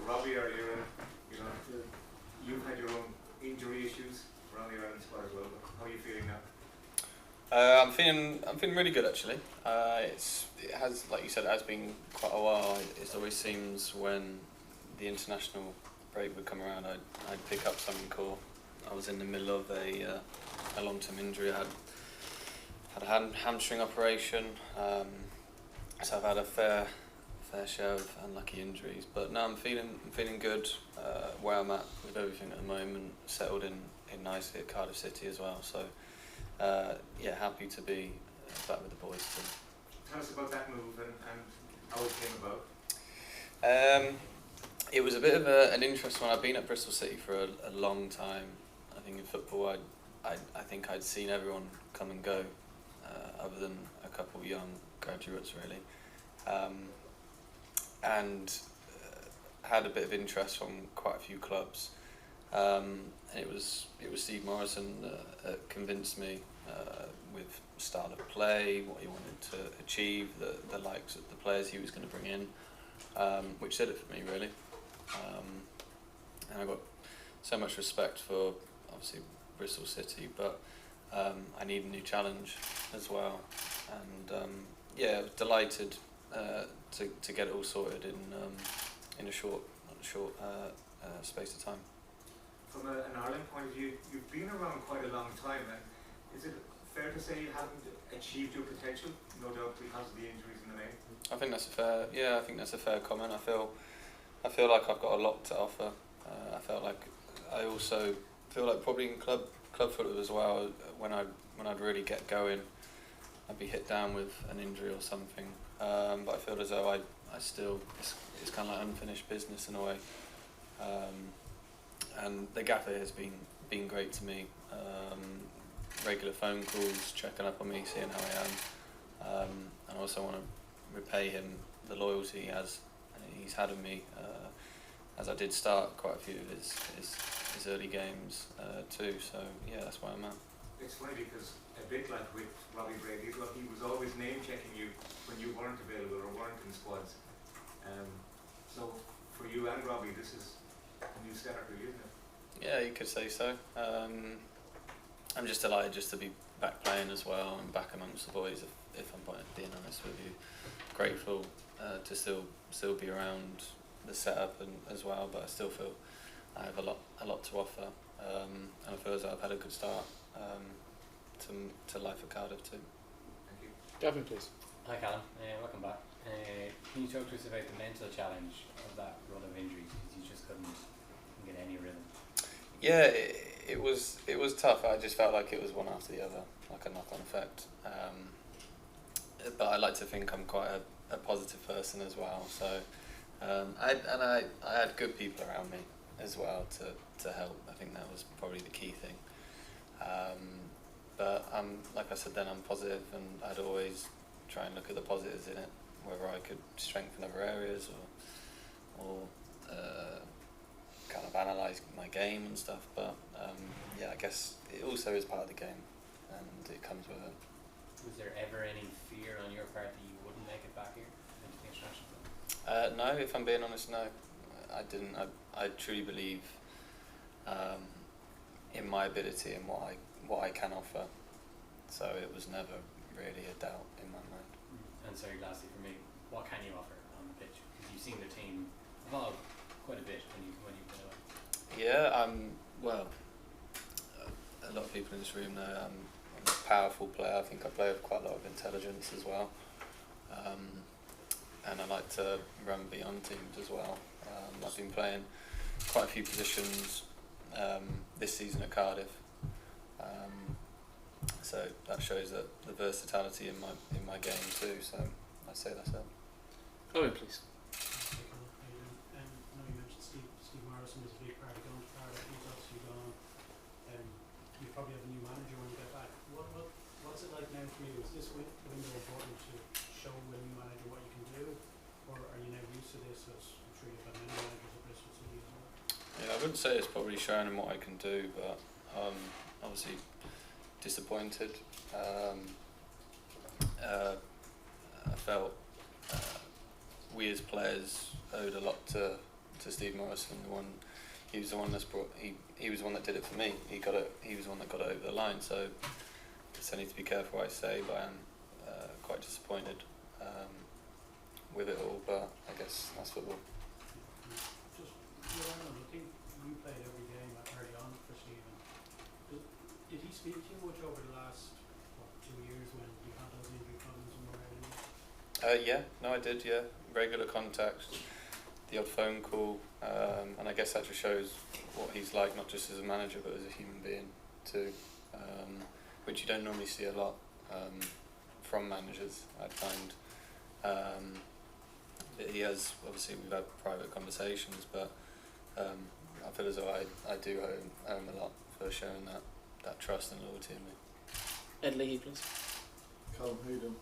Robbie earlier, and you've had your own injury issues around the Ireland squad as well. How are you feeling now? I'm feeling really good actually. It has, like you said, it has been quite a while. It always seems when the international break would come around, I'd pick up something cool. I was in the middle of a long-term injury. I had a hamstring operation, so I've had a fair share of unlucky injuries. But no, I'm feeling good where I'm at with everything at the moment. Settled in nicely at Cardiff City as well. So yeah, happy to be back with the boys too. Tell us about that move and how it came about. It was a bit of an interesting one. I've been at Bristol City for a long time. I think in football, I think I'd seen everyone come and go, other than a couple of young graduates really, and had a bit of interest from quite a few clubs. And it was Steve Morrison that convinced me with style of play, what he wanted to achieve, the likes of the players he was going to bring in, which did it for me really. And I got so much respect for obviously Bristol City, but I need a new challenge as well. And yeah, I was delighted to get it all sorted in a short space of time. From an Ireland point of view, you've been around quite a long time, and is it fair to say you haven't achieved your potential, no doubt because of the injuries in the main? I think that's a fair comment. I feel like I've got a lot to offer. I also feel like probably in club football as well, when I'd really get going, I'd be hit down with an injury or something. But I feel as though I still, it's kind of like unfinished business in a way. And the gaffer has been great to me. Regular phone calls, checking up on me, seeing how I am. And I also want to repay him the loyalty he's had of me, as I did start quite a few of his early games too. So yeah, that's where I'm at. It's funny because a bit like with Robbie Brady, he was always name checking you when you weren't available or weren't in squads. So for you and Robbie, this is a new start for you, isn't it? Yeah, you could say so. I'm just delighted just to be back playing as well and back amongst the boys. If I'm being honest with you, grateful to still be around the setup and as well. But I still feel I have a lot to offer, and I feel as though I've had a good start to life at Cardiff too. Thank you. Gavin, please. Hi Callum, welcome back. Can you talk to us about the mental challenge of that run of injuries, because you just couldn't get any rhythm? Yeah, it was tough. I just felt like it was one after the other, like a knock-on effect. But I like to think I'm quite a positive person as well. So I had good people around me as well to help. I think that was probably the key thing. But like I said then, I'm positive, and I'd always try and look at the positives in it, whether I could strengthen other areas or kind of analyse my game and stuff. But yeah, I guess it also is part of the game, and it comes with it. Was there ever any fear on your part that you wouldn't make it back here into the international team? No, if I'm being honest, no, I didn't. I truly believe in my ability and what I can offer. So it was never really a doubt in my mind. And sorry, lastly for me, what can you offer on the pitch? Because you've seen the team evolve quite a bit when you've been away. Yeah, well, a lot of people in this room know I'm a powerful player. I think I play with quite a lot of intelligence as well. And I like to run beyond teams as well. I've been playing quite a few positions this season at Cardiff. So that shows that the versatility in my game too. So I'd say that's it. Callum, please. I know you mentioned Steve Morrison was a big part of going to Cardiff. He's obviously gone. You probably have a new manager when you get back. What's it like now for you? Is this window important to show a new manager what you can do, or are you now used to this? As I'm sure you've had many managers at Bristol City as well. Yeah, I wouldn't say it's probably showing him what I can do, but obviously disappointed. I felt we as players owed a lot to to Steve Morrison. He was the one he was the one that did it for me. He was the one that got it over the line. So I need to be careful what I say, but I'm quite disappointed with it all. But I guess that's football. Just, I think you played every game early on for Stephen. Did he speak to you much over the last 2 years when you had those injury problems and were out? Yeah, no, I did. Yeah, regular contact, the odd phone call, and I guess that just shows what he's like, not just as a manager but as a human being too, which you don't normally see a lot from managers. I find. He has, obviously we've had private conversations, but I feel as though I do owe him a lot for showing that trust and loyalty in me. Ed Leahy, please. Callum, how you doing?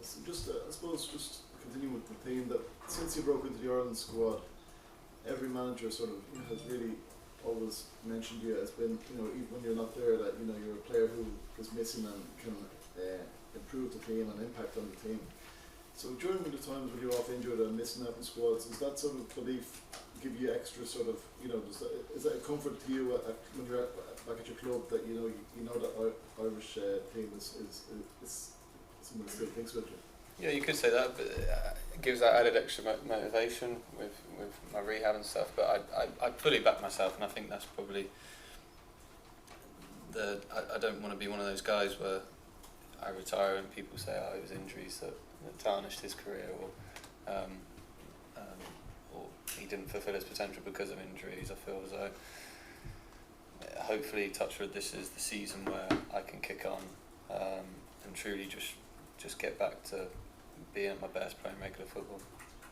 So just, I suppose, just continuing with the theme that since you broke into the Ireland squad, every manager sort of has really always mentioned you as been, even when you're not there, that you're a player who is missing and can improve the team and impact on the team. So during the times when you're off injured and missing out in squads, does that sort of belief give you extra sort of, is that a comfort to you when you're back at your club that you know that Irish team is someone that still thinks with you? Yeah, you could say that, but it gives that added extra motivation with my rehab and stuff. But I fully back myself, and I think that's probably I don't want to be one of those guys where I retire and people say, it was injuries that tarnished his career, or he didn't fulfil his potential because of injuries. I feel as though, hopefully, touch wood, this is the season where I can kick on and truly just get back to being at my best, playing regular football.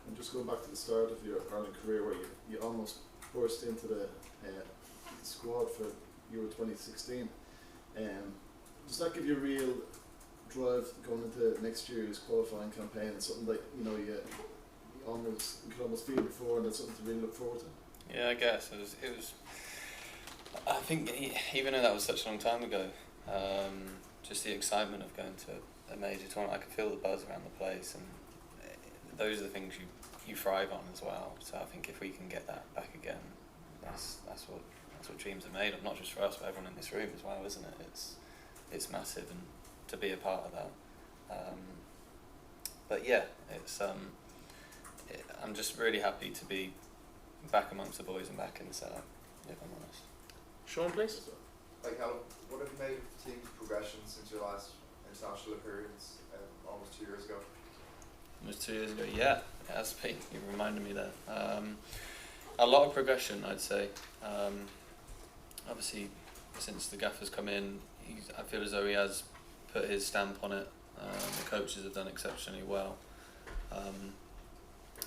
And just going back to the start of your Ireland career, where you almost burst into the squad for Euro 2016, does that give you a real drive going into next year's qualifying campaign? And something that you could almost feel before, and that's something to really look forward to? Yeah, I guess it was. I think even though that was such a long time ago, just the excitement of going to a major tournament, I could feel the buzz around the place, and those are the things you thrive on as well. So I think if we can get that back again, that's what dreams are made of, not just for us but everyone in this room as well, isn't it? It's massive, and to be a part of that. But yeah, I'm just really happy to be back amongst the boys and back in the setup, if I'm honest. Sean, please. Hi Callum, what have you made of the team's progression since your last international appearance almost 2 years ago? Almost 2 years ago, yeah, it has been. You reminded me there. A lot of progression, I'd say. Obviously, since the gaffer's come in, I feel as though he has put his stamp on it. The coaches have done exceptionally well, and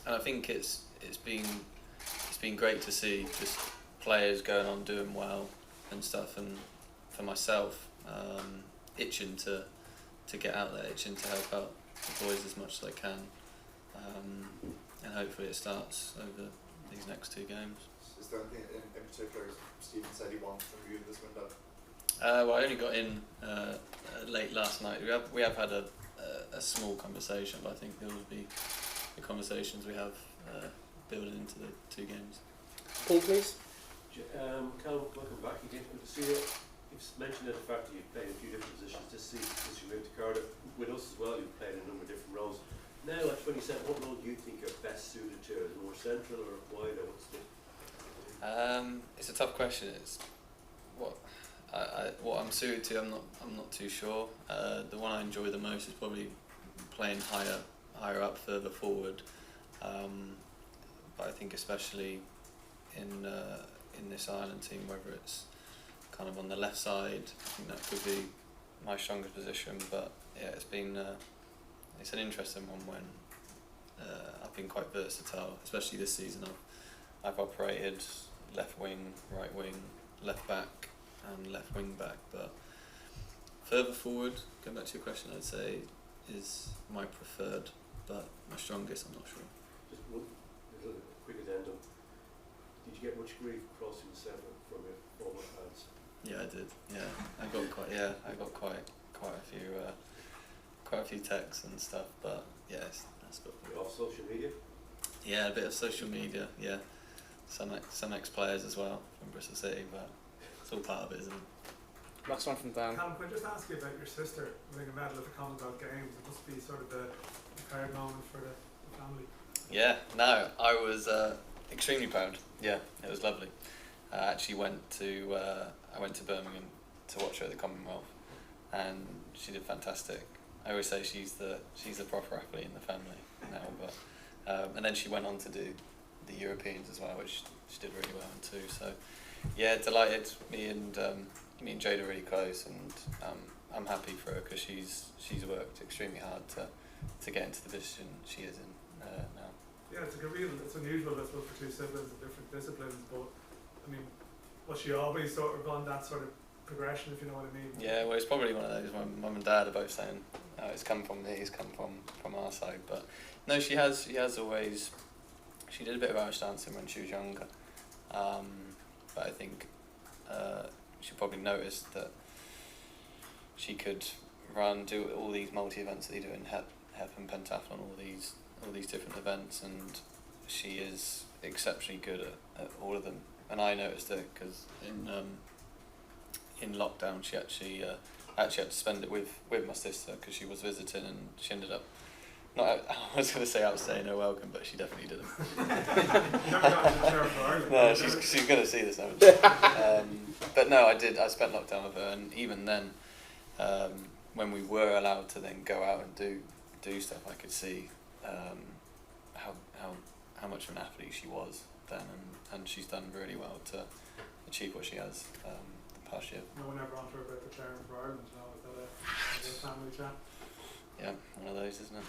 I think it's been great to see just players going on doing well and stuff, and for myself, itching to get out there, itching to help out the boys as much as I can, and hopefully it starts over these next 2 games. Is there anything in particular Stephen said he wants from you this window? Well, I only got in late last night. We have had a small conversation, but I think there will be the conversations we have building into the 2 games. Paul, please. Callum, welcome back again. Good to see you. You've mentioned the fact that you've played in a few different positions this season since you moved to Cardiff. With us as well, you've played in a number of different roles. Now at 27, what role do you think you're best suited to? Is it more central or wider? It's a tough question. It's what I'm suited to. I'm not too sure. The one I enjoy the most is probably playing higher up, further forward. But I think especially in this Ireland team, whether it's kind of on the left side, I think that could be my strongest position. But yeah, it's an interesting one when I've been quite versatile, especially this season. I've operated left wing, right wing, left back, and left wing back. But further forward, going back to your question, I'd say is my preferred, but my strongest, I'm not sure. Just one little quick addendum. Did you get much grief crossing the centre from your former pads? Yeah, I did. Yeah, I got quite a few texts and stuff. But yeah, that's good. You're off social media? Yeah, a bit of social media. Yeah, some ex-players as well from Bristol City, but it's all part of it, isn't it? Last one from Dan. Callum, can I just ask you about your sister winning a medal at the Commonwealth Games? It must be sort of a proud moment for the family. Yeah, no, I was extremely proud. Yeah, it was lovely. I actually went to Birmingham to watch her at the Commonwealth, and she did fantastic. I always say she's the proper athlete in the family now, but and then she went on to do the Europeans as well, which she did really well in too. So yeah, delighted. Me and Jade are really close, and I'm happy for her because she's worked extremely hard to get into the position she is in now. Yeah, it's unusual, I suppose, for two siblings in different disciplines, but I mean, was she always sort of on that sort of progression, if you know what I mean? Yeah, well, it's probably one of those. My mum and dad are both saying, it's come from me, it's come from our side. But no, she has always. She did a bit of Irish dancing when she was younger, but I think she probably noticed that she could do all these multi events that they do in HEP and pentathlon, all these different events, and she is exceptionally good at all of them. And I noticed it because in lockdown she actually had to spend it with my sister because she was visiting, and she ended up I was going to say outstaying her welcome, but she definitely didn't. You haven't gotten to Sheriff of Ireland. No, she's going to see this now. But no, I spent lockdown with her, and even then, when we were allowed to then go out and do stuff, I could see how much of an athlete she was then, and she's done really well to achieve what she has the past year. No one ever on to her about the Sheriff of Ireland, is that a family chat? Yeah, one of those, isn't it?